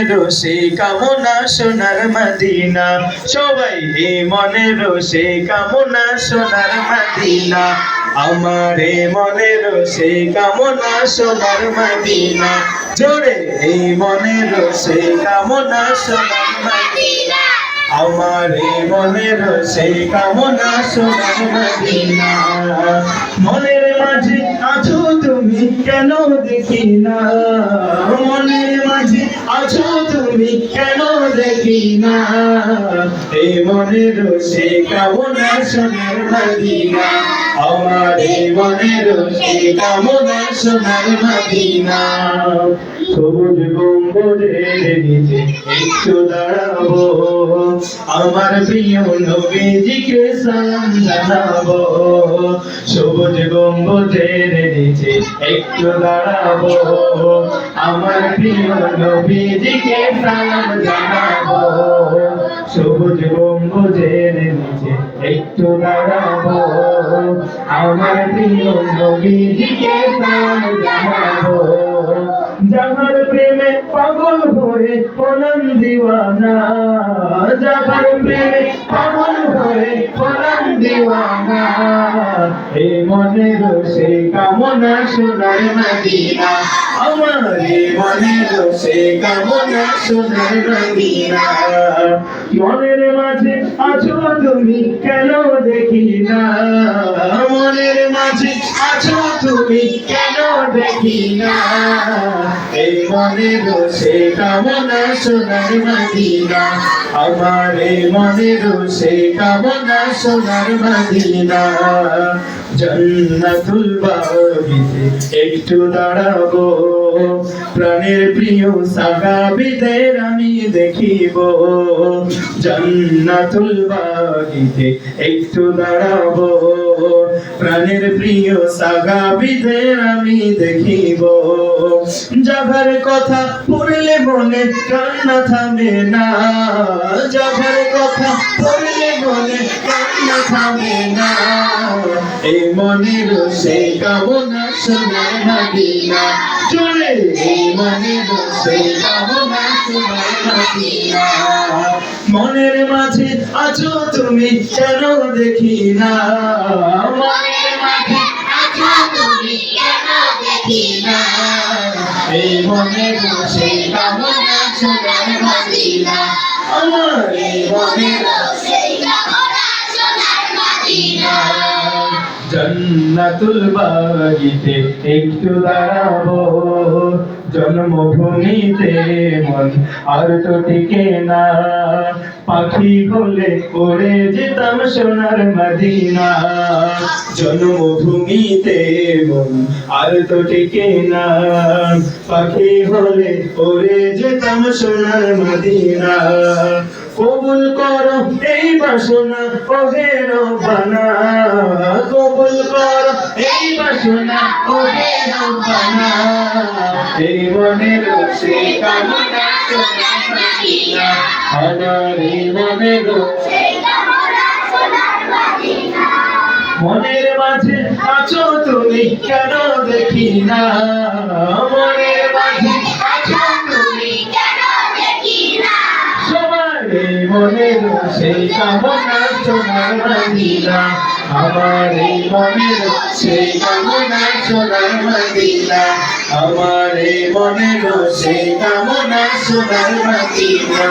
মনেরও সেই কামনা সোনার মদিনা, সবাই এ মনেরও সেই কামনা সোনার মদিনা, আমার এ মনেরও সেই কামনা সোনার মদিনা, জোরে এই মনেরও সেই কামনা সোনার মদিনা, আমার এই মনেরও সেই কামনা সোনার মদিনা। মনের মাঝে আছো তুমি কেন দেখি না, মনের মাঝে আছো তুমি কেন দেখি না, এই মনেরও সেই কামনা সোনার মদিনা, আমার এই মনেরও সেই কামনা সোনার মদিনা। সবুজ গম্বুজের নিচে একটু দাঁড়াবো, আমার প্রিয় নবীজিকে সালাম জানাবো, সবুজ গম্বুজের নিচে একটু দাঁড়াবো, আমার প্রিয় নবীজিকে সালাম জানাবো, সবুজ গম্বুজের নিচে একটু দাঁড়াবো, আমার প্রিয় নবীজিকে সালাম জানাবো, যাহার প্রেমে পাগল হয়ে হলাম দিওয়ানা, যাহার প্রেমে পাগল হয়ে হলাম দিওয়ানা, এই মনেরও সেই কামনা সোনার মদিনা, আমার এই মনেরও সেই কামনা সোনার মদিনা। মনের মাঝে আছো তুমি কেন দেখি না, মনের মাঝে আছো তুমি কেন দেখি না, এই মনেরও সেই কামনা সোনার মদিনা, আমার এই মনেরও সেই কামনা সোনার মদিনা। জান্নাতুল বাগিতে একটু দাঁড়াবো, প্রাণের প্রিয় সাহাবীদের আমি দেখিব, জান্নাতুল বাগিতে একটু দাঁড়াবো, প্রাণের প্রিয় সাহাবীদের আমি দেখিব, যাবার কথা পড়লে মনে কান্না থামে না, যাবার কথা পড়লে মনে কান্না থামে না, এই মনেরও সেই কামনা সোনার মদিনা, চলে এই মনেরও সেই কামনা সোনার মদিনা। মনের মাঝে আছো তুমি কেন দেখি না, মনের মাঝে আছো তুমি কেন দেখি না, এই মনেরও সেই কামনা সোনার মদিনা, আমার এই মনেরও সেই কামনা সোনার মদিনা। জান্নাতুল বাগিতে একটু দাঁড়াবো, জন্মভূমিতে মন আর তো টিকে না, পাখি হলে উড়ে যেতাম সোনার মদিনা, জন্মভূমিতে মন আর তো টিকে না, পাখি হলে উড়ে যেতাম সোনার মদিনা। কবুল করো এই বাসনা ওহে রব্বানা, কবুল করো এই বাসনা ওহে রব্বানা, এই মনেরও সেই কামনা সোনার মদিনা, আমার এই মনেরও সেই কামনা সোনার মদিনা। মনের মাঝে আছো তুমি কেন দেখি না, মনের মাঝে আছো তুমি কেন দেখি না, সবার এই মনেরও সেই কামনা সোনার মদিনা, আমার এই মনেরও সেই কামনা সোনার মদিনা, আমার এই মনেরও সেই কামনা সোনার মদিনা।